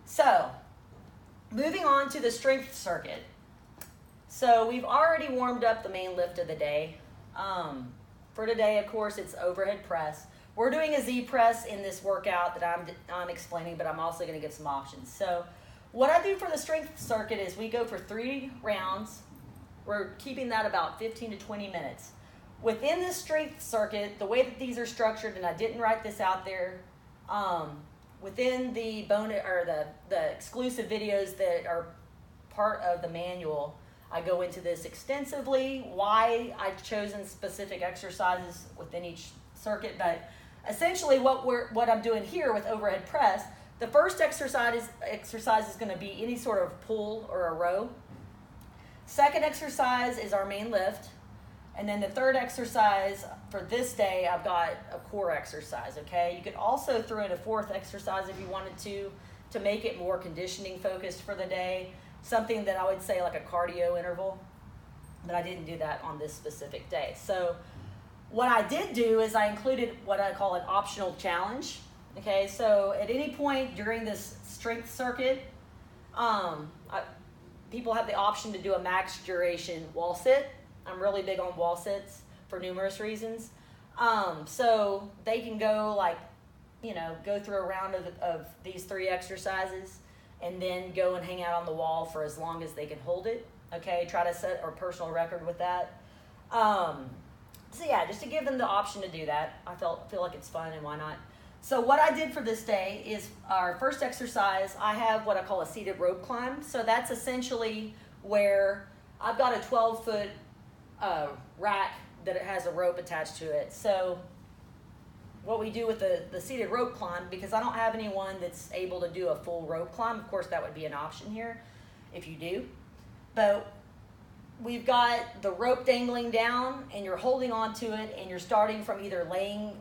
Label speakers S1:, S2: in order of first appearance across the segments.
S1: So, moving on to the strength circuit. So we've already warmed up the main lift of the day. For today, of course, it's overhead press. We're doing a Z press in this workout that I'm explaining, but I'm also going to give some options. So what I do for the strength circuit is we go for 3 rounds. We're keeping that about 15 to 20 minutes. Within the strength circuit, the way that these are structured, and I didn't write this out there, within the the exclusive videos that are part of the manual, I go into this extensively, why I've chosen specific exercises within each circuit. But essentially what I'm doing here with overhead press, the first exercise is going to be any sort of pull or a row. Second exercise is our main lift. And then the third exercise for this day, I've got a core exercise, okay? You could also throw in a fourth exercise if you wanted to make it more conditioning focused for the day. Something that I would say like a cardio interval, but I didn't do that on this specific day. So what I did do is I included what I call an optional challenge, okay? So at any point during this strength circuit, people have the option to do a max duration wall sit. I'm really big on wall sits for numerous reasons. So they can go go through a round of these 3 exercises and then go and hang out on the wall for as long as they can hold it. Okay, try to set a personal record with that. So yeah, just to give them the option to do that. I feel like it's fun, and why not? So what I did for this day is our first exercise, I have what I call a seated rope climb. So that's essentially where I've got a 12-foot rack that it has a rope attached to it. So what we do with the seated rope climb, because I don't have anyone that's able to do a full rope climb, of course that would be an option here if you do. But we've got the rope dangling down and you're holding onto it and you're starting from either laying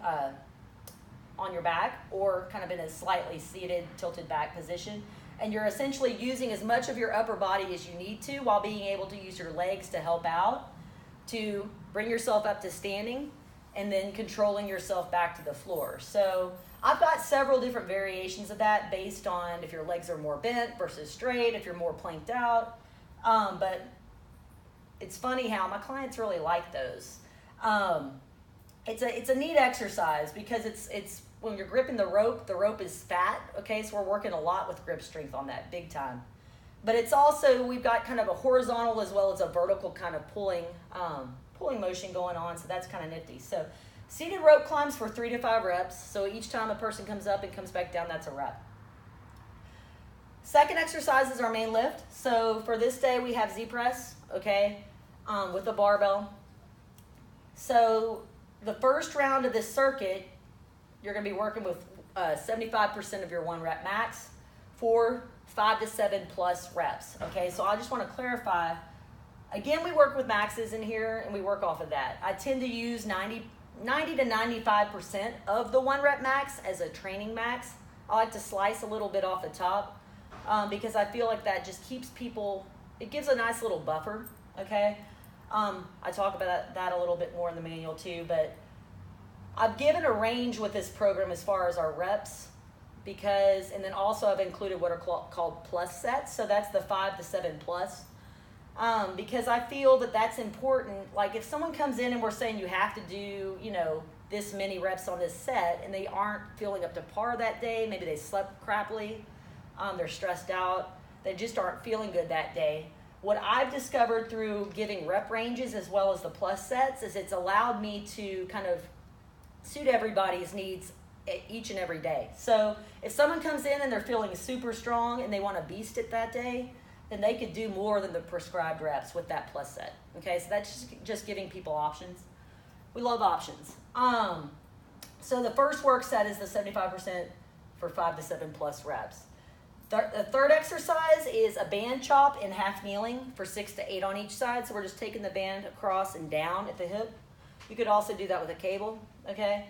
S1: on your back or kind of in a slightly seated, tilted back position. And you're essentially using as much of your upper body as you need to while being able to use your legs to help out to bring yourself up to standing and then controlling yourself back to the floor. So I've got several different variations of that based on if your legs are more bent versus straight, if you're more planked out. But it's funny how my clients really like those. It's a neat exercise because it's when you're gripping the rope is fat, okay? So we're working a lot with grip strength on that, big time. But it's also, we've got kind of a horizontal as well as a vertical kind of pulling motion going on, so that's kind of nifty. So seated rope climbs for 3 to 5 reps. So each time a person comes up and comes back down, that's a rep. Second exercise is our main lift. So for this day, we have Z press, okay, with a barbell. So the first round of this circuit, you're going to be working with 75% of your 1 rep max for 5 to 7 plus reps. Okay, so I just want to clarify. Again, we work with maxes in here and we work off of that. I tend to use 90 to 95% of the 1 rep max as a training max. I like to slice a little bit off the top because I feel like that just keeps people, it gives a nice little buffer, okay? I talk about that a little bit more in the manual too, but I've given a range with this program as far as our reps because, and then also I've included what are called plus sets. So that's the 5 to 7 plus. Because I feel that that's important. Like if someone comes in and we're saying you have to do, this many reps on this set and they aren't feeling up to par that day, maybe they slept crappily, they're stressed out, they just aren't feeling good that day. What I've discovered through giving rep ranges as well as the plus sets is it's allowed me to kind of suit everybody's needs each and every day. So if someone comes in and they're feeling super strong and they want to beast it that day, then they could do more than the prescribed reps with that plus set. Okay, so that's just giving people options. We love options. So the first work set is the 75% for 5 to 7 plus reps. The third exercise is a band chop in half kneeling for 6 to 8 on each side. So we're just taking the band across and down at the hip. You could also do that with a cable, okay?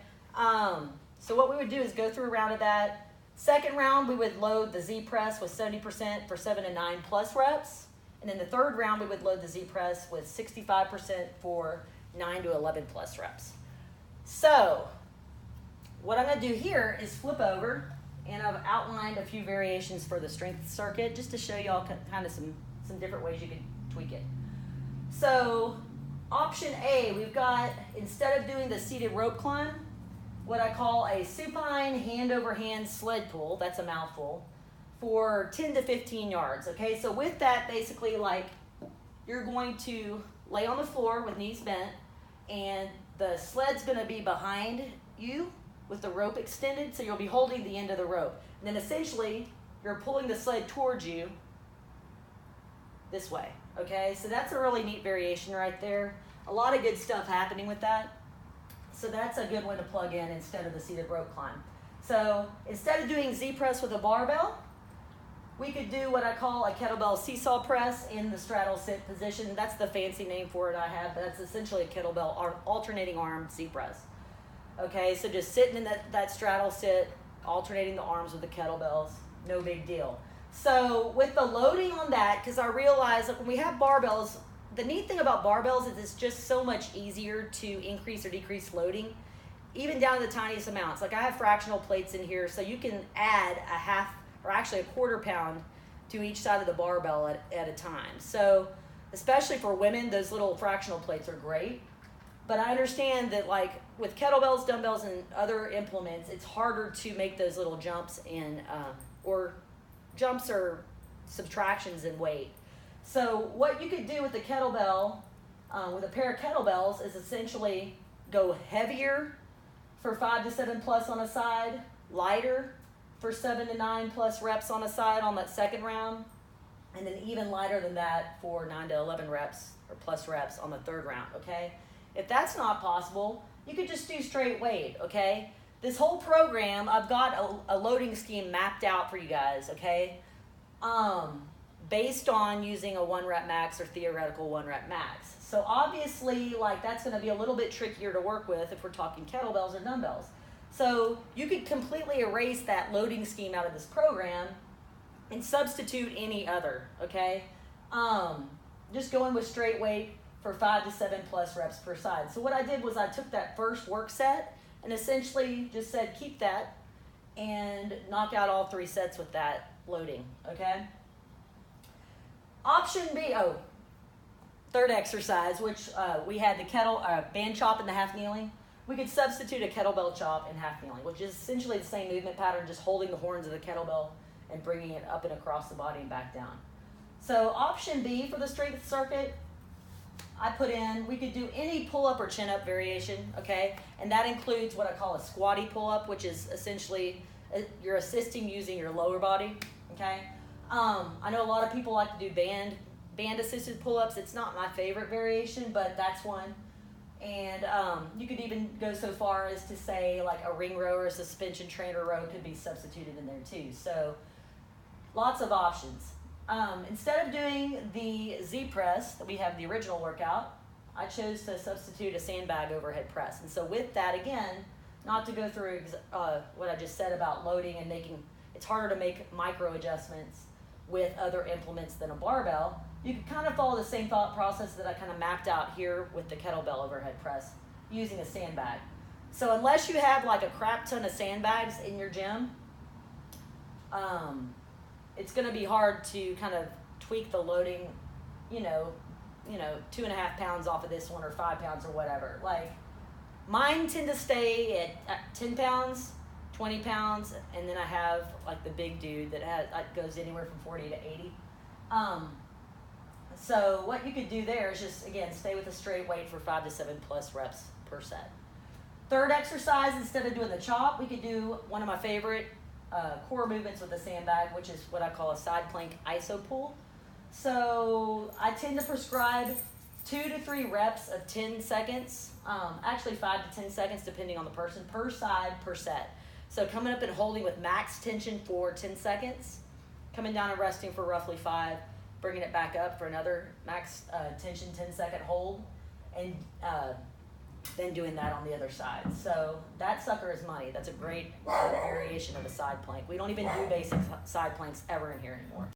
S1: So what we would do is go through a round of that. Second round, we would load the Z press with 70% for 7 to 9 plus reps. And then the third round, we would load the Z press with 65% for 9 to 11 plus reps. So what I'm going to do here is flip over And I've outlined a few variations for the strength circuit just to show y'all kind of some different ways you can tweak it. So option A, we've got, instead of doing the seated rope climb, what I call a supine hand over hand sled pull, that's a mouthful, for 10 to 15 yards, okay? So with that, basically, like, you're going to lay on the floor with knees bent, and the sled's gonna be behind you with the rope extended, so you'll be holding the end of the rope. And then essentially, you're pulling the sled towards you this way, okay? So that's a really neat variation right there. A lot of good stuff happening with that. So that's a good one to plug in instead of the seated rope climb. So instead of doing Z-press with a barbell, we could do what I call a kettlebell seesaw press in the straddle sit position. That's the fancy name for it I have, but that's essentially a kettlebell alternating arm Z-press. Okay, so just sitting in that straddle sit, alternating the arms with the kettlebells, no big deal. So with the loading on that, because I realize that when we have barbells, the neat thing about barbells is it's just so much easier to increase or decrease loading, even down to the tiniest amounts. Like I have fractional plates in here, so you can add a half or actually a quarter pound to each side of the barbell at a time. So especially for women, those little fractional plates are great. But I understand that like with kettlebells, dumbbells, and other implements, it's harder to make those little jumps in, or subtractions in weight. So what you could do with the kettlebell, with a pair of kettlebells, is essentially go heavier for 5 to 7 plus on a side, lighter for 7 to 9 plus reps on a side on that second round, and then even lighter than that for 9 to 11 reps or plus reps on the third round, okay? If that's not possible, you could just do straight weight, okay? This whole program, I've got a loading scheme mapped out for you guys, okay? Based on using a 1 rep max or theoretical 1 rep max. So obviously, like that's gonna be a little bit trickier to work with if we're talking kettlebells or dumbbells. So you could completely erase that loading scheme out of this program and substitute any other, okay? Just going with straight weight for 5 to 7 plus reps per side. So what I did was I took that first work set and essentially just said keep that and knock out all 3 sets with that loading, okay? Option B, third exercise, which we had the band chop and the half kneeling. We could substitute a kettlebell chop and half kneeling, which is essentially the same movement pattern, just holding the horns of the kettlebell and bringing it up and across the body and back down. So option B for the strength circuit, I put in, we could do any pull-up or chin-up variation, okay? And that includes what I call a squatty pull-up, which is essentially you're assisting using your lower body, okay? I know a lot of people like to do band-assisted pull-ups. It's not my favorite variation, but that's one. And you could even go so far as to say like a ring row or a suspension trainer row could be substituted in there too. So lots of options. Instead of doing the Z-press that we have the original workout, I chose to substitute a sandbag overhead press. And so with that, again, not to go through what I just said about loading and it's harder to make micro adjustments with other implements than a barbell, you can kind of follow the same thought process that I kind of mapped out here with the kettlebell overhead press using a sandbag. So unless you have like a crap ton of sandbags in your gym, it's going to be hard to kind of tweak the loading, 2.5 pounds off of this one or 5 pounds or whatever. Like mine tend to stay at 10 pounds, 20 pounds, and then I have like the big dude that goes anywhere from 40 to 80. So what you could do there is just, again, stay with a straight weight for 5 to 7 plus reps per set. Third exercise, instead of doing the chop, we could do one of my favorite core movements with the sandbag, which is what I call a side plank iso pull. So I tend to prescribe 2 to 3 reps of 10 seconds, actually 5 to 10 seconds depending on the person, per side per set. So coming up and holding with max tension for 10 seconds, coming down and resting for roughly 5, bringing it back up for another max tension 10-second hold, and then doing that on the other side. So that sucker is money. That's a great variation of a side plank. We don't even do basic side planks ever in here anymore.